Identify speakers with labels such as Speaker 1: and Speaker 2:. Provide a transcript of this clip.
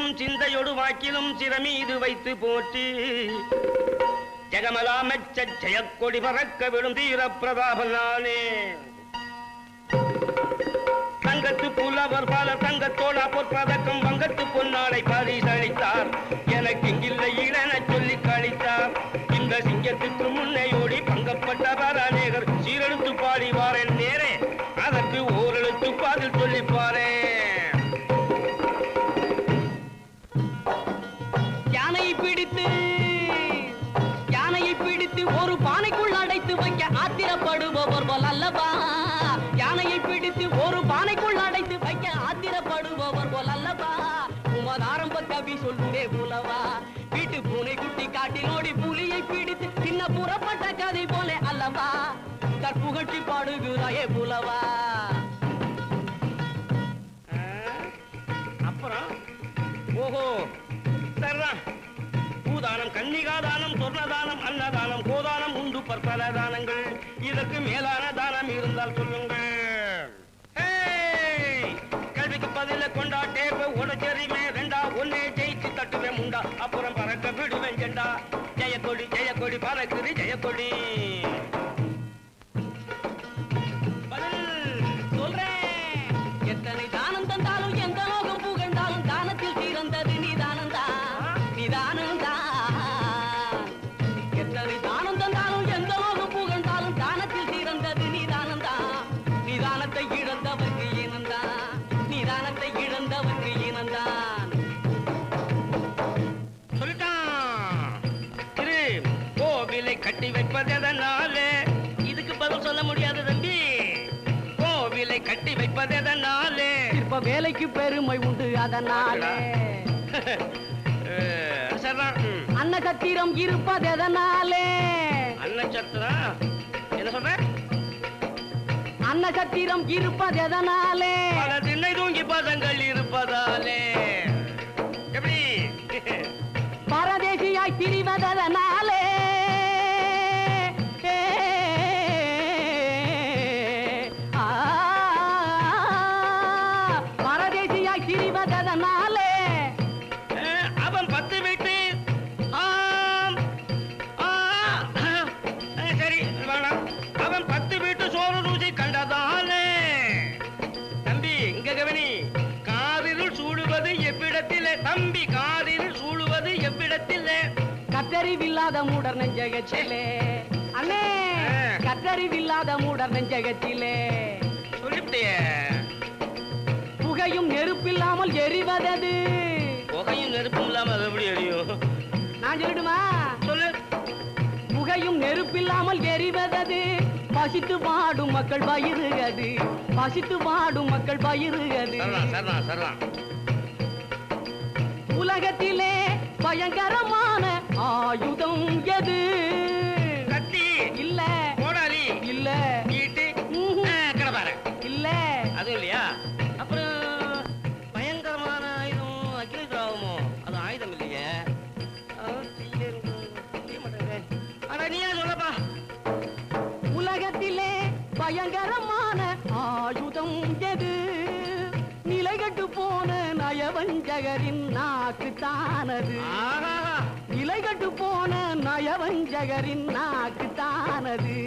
Speaker 1: வாக்கிலும் சிந்தையொடு வாக்கிலும் சிறமீது வைத்து போற்றி ஜெகமலாமெச்ச ஜெயக்கொடி பறக்க விடும் தீர பிரதாபனானே தங்கத்து புலவர் பல தங்கத்தோட பொற்பதக்கம் வங்கத்து பொன்னாடை பரிசளித்தார் எனக்கு இங்கில்லை இளன சொல்லி கழித்தார் இந்த சிங்கத்துக்கு முன்னையோடி பங்கப்பட்டவர் அநேகர் சீரெழுத்து பாடிவாரேன் நேரே அதற்கு ஓரெழுத்து பாதில் சொல்லிப்பாரே யானையை பிடித்து ஒரு பானைக்குள் அடைத்து வைக்க ஆத்திரப்படுபவர் போல் அல்லவா யானையை பிடித்து ஒரு பானைக்குள் அடைத்து வைக்க ஆத்திரப்படுபவர் போல் அல்லவா உமது ஆரம்ப கவி சொல்லுவே புலவா வீட்டு பூனை குட்டி காட்டினோடி புலியை பிடித்து சின்ன புறப்பட்ட கதை போல அல்லவா கற்புகழ்ச்சி பாடுகிறாயே புலவா அப்புறம் ஓஹோ சரிதான் பூதானம் கன்னிகாதானம் சொர்ணதானம் அன்னதானம் கோதானம் உண்டு பற்பல தானங்கள் இதற்கு மேலான தானம் இருந்தால் சொல்லுங்கள் கல்விக்கு பதில கொண்டா டேப்ப உடச்செறிமே ரெண்டா ஒன்னே ஜெயிச்சு தட்டுவேன் முண்டா அப்புறம் பறக்க விடுவேன் ஜெண்டா ஜெயக்கொடி ஜெயக்கொடி பறக்குது ஜெயக்கொடி பதில் சொல்றேன் எத்தனை தானம் தந்தாலும் எந்த லோகம் புகழ்ந்தாலும் தானத்தில் சிறந்தது நீதானந்தா நீதானந்தா எத்தனை தானம் தந்தாலும் எந்த லோகம் புகழ்ந்தாலும் தானத்தில் சிறந்தது நீதானந்தா நீதானத்தை இழந்தவர்க்கு இனந்தான் நீதானத்தை இழந்தவர்க்கு இனந்தான் சொல்லிட்டான் திரு கோவிலை கட்டி வைப்பதனாலே இதுக்கு பதில் சொல்ல முடியாது தம்பி கோவிலை கட்டி வைப்பதனாலே இப்ப வேலைக்கு பெருமை உண்டு அதனாலே அன்னசத்திரம் இருப்பதனாலே அன்னசத்திரம் என்ன சொல்ற அன்னசத்திரம் இருப்பதனாலே பல திண்ணை தூங்கி பதங்கள் இருப்பதாலே எப்படி பரதேசியாய் திரிவதனாலே பரதேசியாய் திரிவதனாலே அவன் 10 வீட்டு சரி வேணாம் அவன் 10 வீட்டு சோறு ருசி கண்டதாலே தம்பி இங்க கவனி காதில் சூடுவது எவ்விடத்திலே தம்பி காதில் சூடுவது எவ்விடத்திலே கத்தறிவில்லாத மூடர் நெஞ்சகத்திலே அண்ணே கத்தறிவில்லாத மூடர் நெஞ்சகத்திலே சொல்லிவிட்டே புகையும் நெருப்பில்லாமல் எரிவதது புகையும் நெருப்பும் இல்லாமல் அது எப்படி எரியும் நான் சொல்லிடுமா சொல்லு புகையும் நெருப்பில்லாமல் எரிவதது பசித்து பாடும் மக்கள் பயிருகது பசித்து பாடும் மக்கள் பயிருகது உலகத்திலே பயங்கரமான ஆயுதம் எது கத்தி இல்ல கோடாரி இல்ல ஈட்டி கடப்பார இல்ல அது இல்லையா அப்புறம் பயங்கரமான ஆயுதம் அக்கினி திராவமோ அது ஆயுதம் இல்லையே ஆனா நீயா சொல்லப்பா உலகத்திலே பயங்கரமான ஆயுதம் எது நிலைகட்டு போன நயவஞ்சகரின் நாக்கு தானது நிலைகட்டு போன நயவஞ்சகரின் நாக்கு தானது